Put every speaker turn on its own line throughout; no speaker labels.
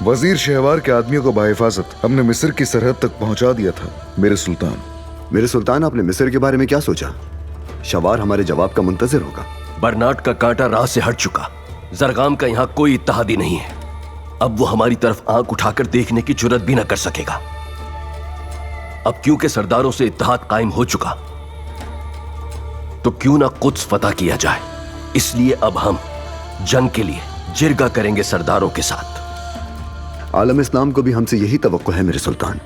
वजीर शहवार के आदमियों को बाहिफाजत हमने मिस्र की सरहद तक पहुंचा दिया था मेरे सुल्तान।
मेरे सुल्तान, आपने मिस्र के बारे में क्या सोचा? शवार हमारे जवाब का मुंतजिर होगा।
बर्नार्ड का कांटा राह से हट चुका। जरगाम का यहाँ कोई इत्तेहादी नहीं है। अब वो हमारी तरफ आंख उठाकर देखने की जुर्रत भी न कर सकेगा। अब क्योंकि सरदारों से इत्तेहाद कायम हो चुका, तो क्यों ना कुद्स फतह किया जाए। इसलिए अब हम जंग के लिए जिरगा करेंगे सरदारों के साथ।
आलम इस्लाम को भी हमसे यही तवक्को है मेरे सुल्तान।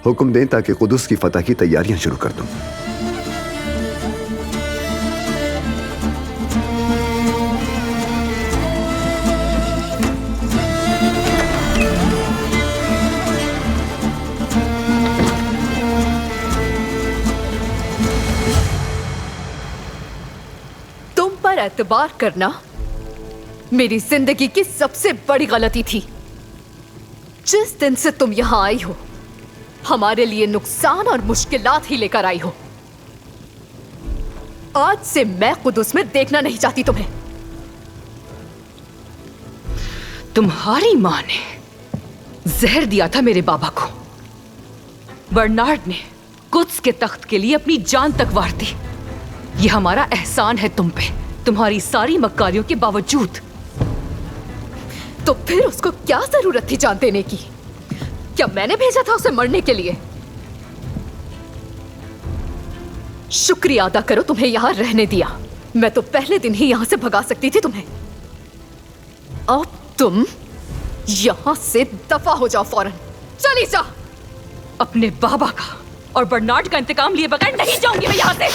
हुक्म दें ताकि कुदस की फतह की तैयारियां शुरू कर दूं।
तुम पर एतबार करना मेरी जिंदगी की सबसे बड़ी गलती थी। जिस दिन से तुम यहां आई हो, हमारे लिए नुकसान और मुश्किलात ही लेकर आई हो। आज से मैं कुदस में देखना नहीं चाहती तुम्हें।
तुम्हारी मां ने जहर दिया था मेरे बाबा को। बर्नार्ड ने कुद्स के तख्त के लिए अपनी जान तक वार दी। यह हमारा एहसान है तुम पे, तुम्हारी सारी मक्कारियों के बावजूद।
तो फिर उसको क्या जरूरत थी जान देने की? क्या मैंने भेजा था उसे मरने के लिए? शुक्रिया अदा करो तुम्हें यहां रहने दिया। मैं तो पहले दिन ही यहां से भगा सकती थी तुम्हें। अब तुम यहां से दफा हो जाओ, फौरन चली जा।
अपने बाबा का और बर्नार्ड का इंतकाम लिए बगैर नहीं जाऊंगी मैं यहां से।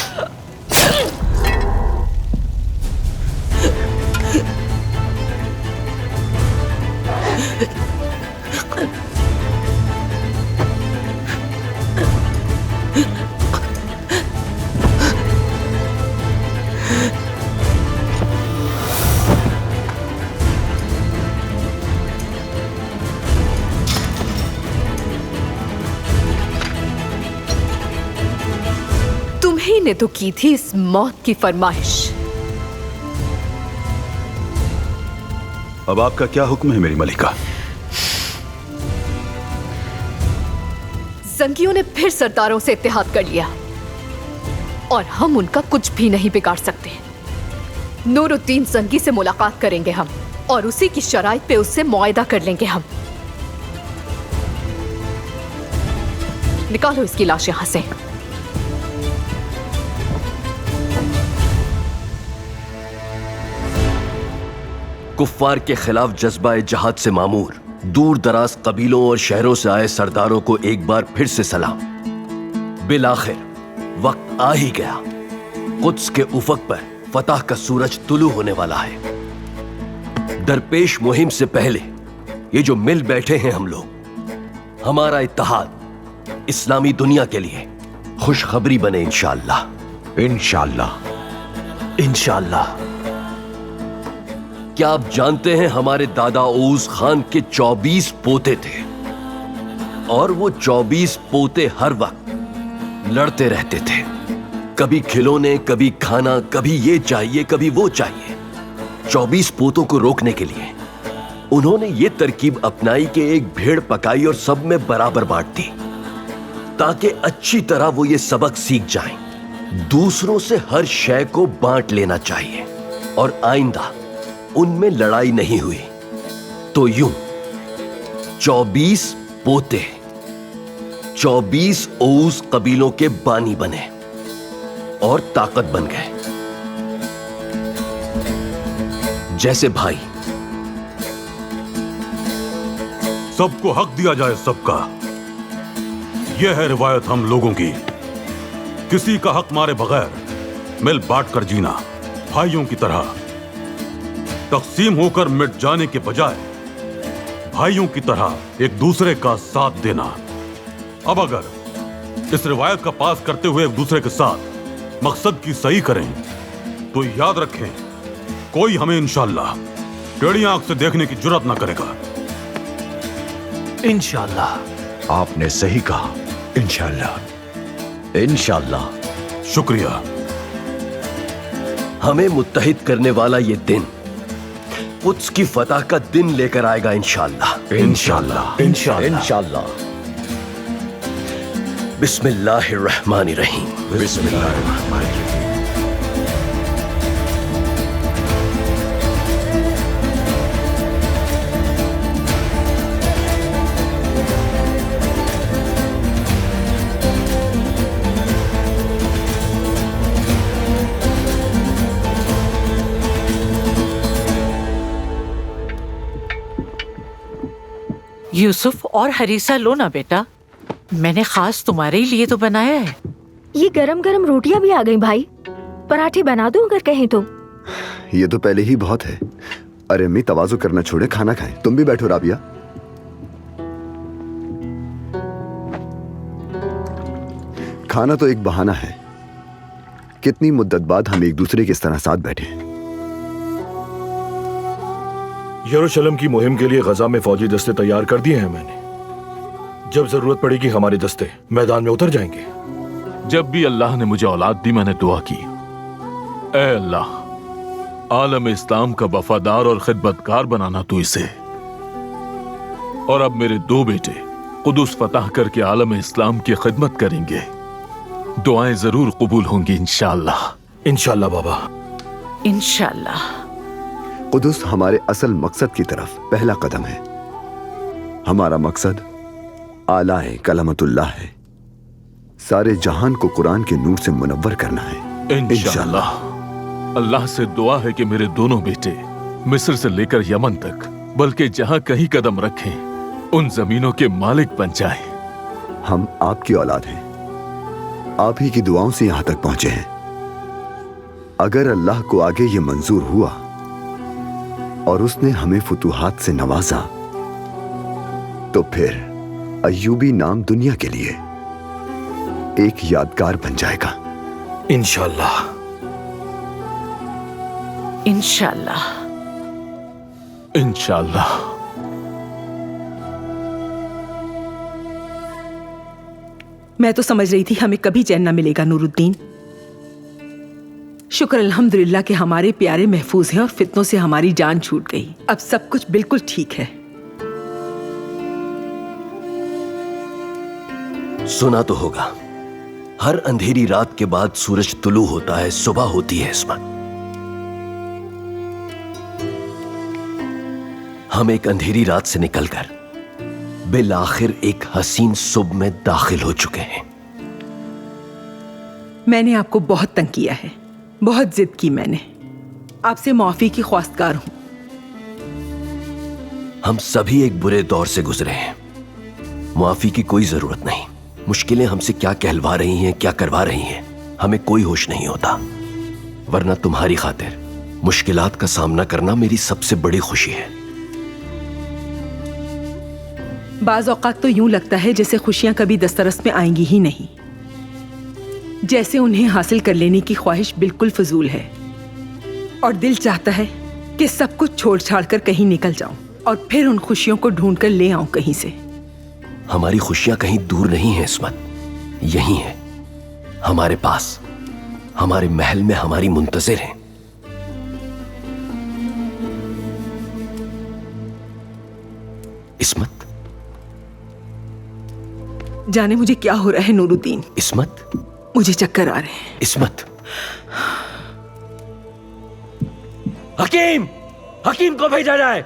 तुम्ही ने तो की थी इस मौत की फरमाइश।
अब आपका क्या हुक्म है मेरी मलिका?
जंगियों ने फिर सरदारों से इत्तेहाद कर लिया और हम उनका कुछ भी नहीं बिगाड़ सकते। नूरुद्दीन जंगी से मुलाकात करेंगे हम और उसी की शराइत पे उससे मुआहदा कर लेंगे हम। निकालो इसकी लाश यहां से।
कुफ्फार के खिलाफ जज्बा जहाद से मामूर दूर दराज कबीलों और शहरों से आए सरदारों को एक बार फिर से सलाम। बिलाखिर वक्त आ ही गया। कुद्स के उफक पर फतह का सूरज तुलू होने वाला है। दरपेश मुहिम से पहले ये जो मिल बैठे हैं हम लोग, हमारा इत्तेहाद इस्लामी दुनिया के लिए खुशखबरी बने इंशाअल्लाह।
इंशाअल्लाह।
इंशाअल्लाह। क्या आप जानते हैं हमारे दादा ओस खान के 24 पोते थे और वो 24 पोते हर वक्त लड़ते रहते थे। कभी खिलौने, कभी खाना, कभी ये चाहिए, कभी वो चाहिए। 24 पोतों को रोकने के लिए उन्होंने ये तरकीब अपनाई कि एक भेड़ पकाई और सब में बराबर बांट दी, ताकि अच्छी तरह वो ये सबक सीख जाएं। दूसरों से हर शय को बांट लेना चाहिए और आइंदा उनमें लड़ाई नहीं हुई। तो यूं 24 पोते 24 ओस कबीलों के बानी बने और ताकत बन गए। जैसे भाई।
सबको हक दिया जाए सबका। यह है रिवायत हम लोगों की। किसी का हक मारे बगैर मिल बांट कर जीना, भाइयों की तरह। तकसीम होकर मिट जाने के बजाय भाइयों की तरह एक दूसरे का साथ देना। अब अगर इस रिवायत का पास करते हुए एक दूसरे के साथ मकसद की सही करें तो याद रखें, कोई हमें इंशाअल्लाह टेढ़ी आंख से देखने की जुर्रत ना करेगा।
इंशाअल्लाह।
आपने सही कहा। इंशाअल्लाह।
इंशाअल्लाह।
शुक्रिया।
हमें मुत्तहिद करने वाला ये दिन कुद्स की फतह का दिन लेकर आएगा इंशाअल्लाह।
इंशाअल्लाह इंशाअल्लाह
इंशाअल्लाह। बिस्मिल्लाहिर्रहमानिर्रहीम।
बिस्मिल्लाहिर्रहमानिर्रहीम।
यूसुफ और हरीसा लो ना बेटा, मैंने खास तुम्हारे लिए तो बनाया है।
ये गरम गरम रोटियां भी आ गई भाई, पराठे बना दूं अगर कहें तो।
ये तो पहले ही बहुत है। अरे अम्मी तवाज़ु करना छोड़े, खाना खाएं। तुम भी बैठो राबिया। खाना तो एक बहाना है। कितनी मुद्दत बाद हम एक दूसरे के इस तरह साथ बैठे।
यरूशलेम की मुहिम के लिए गजा में फौजी दस्ते तैयार कर दिए हैं मैंने। जब जरूरत पड़ेगी हमारे दस्ते मैदान में उतर जाएंगे।
जब भी अल्लाह ने मुझे औलाद दी मैंने दुआ की, ऐ अल्लाह आलम इस्लाम का वफादार और खिदमतगार बनाना तू इसे। और अब मेरे दो बेटे कुदुस फतह करके आलम इस्लाम की खिदमत करेंगे। दुआएं जरूर कबूल होंगी इंशाअल्लाह।
इंशाअल्लाह बाबा,
इंशाअल्लाह।
कुदुस हमारे असल मकसद की तरफ पहला कदम है। हमारा मकसद आला है, कलमतुल्लाह है। सारे जहान को कुरान के नूर से मुनव्वर करना है
इंशाअल्लाह। अल्लाह से दुआ है कि मेरे दोनों बेटे मिस्र से लेकर यमन तक, बल्कि जहां कहीं कदम रखें उन जमीनों के मालिक बन जाएं।
हम आपकी औलाद हैं, आप ही की दुआओं से यहां तक पहुंचे हैं। अगर अल्लाह को आगे ये मंजूर हुआ और उसने हमें फुतूहात से नवाजा, तो फिर अय्यूबी नाम दुनिया के लिए एक यादगार बन जाएगा
इंशाअल्लाह।
इंशाअल्लाह।
इंशाअल्लाह।
मैं तो समझ रही थी हमें कभी चैन न मिलेगा नूरुद्दीन। शुक्र अल्हम्दुलिल्लाह कि हमारे प्यारे महफूज हैं और फितनों से हमारी जान छूट गई। अब सब कुछ बिल्कुल ठीक है।
सुना तो होगा, हर अंधेरी रात के बाद सूरज तुलू होता है, सुबह होती है इस्मत। हम एक अंधेरी रात से निकलकर बिल आखिर एक हसीन सुबह में दाखिल हो चुके हैं।
मैंने आपको बहुत तंग किया है, बहुत जिद की मैंने। आपसे माफी की ख्वास्तगार हूं।
हम सभी एक बुरे दौर से गुजरे हैं, माफी की कोई जरूरत नहीं। मुश्किलें हमसे क्या कहलवा रही हैं, क्या करवा रही हैं, हमें कोई होश नहीं होता। वरना तुम्हारी खातिर मुश्किलात का सामना करना मेरी सबसे बड़ी खुशी है।
बाज़ औक़ात तो यूं लगता है जैसे खुशियां कभी दस्तरस में आएंगी ही नहीं, जैसे उन्हें हासिल कर लेने की ख्वाहिश बिल्कुल फजूल है और दिल चाहता है कि सब कुछ छोड़ छाड़ कर कहीं निकल जाऊं और फिर उन खुशियों को ढूंढ कर ले आऊं कहीं से।
हमारी खुशियां कहीं दूर नहीं हैं इस्मत, यही है हमारे पास, हमारे महल में हमारी मुंतजिर हैं। इस्मत,
जाने मुझे क्या हो रहा है नूरुद्दीन।
इस्मत,
मुझे चक्कर आ रहे हैं।
इस्मत, हकीम, हकीम को भेजा जाए।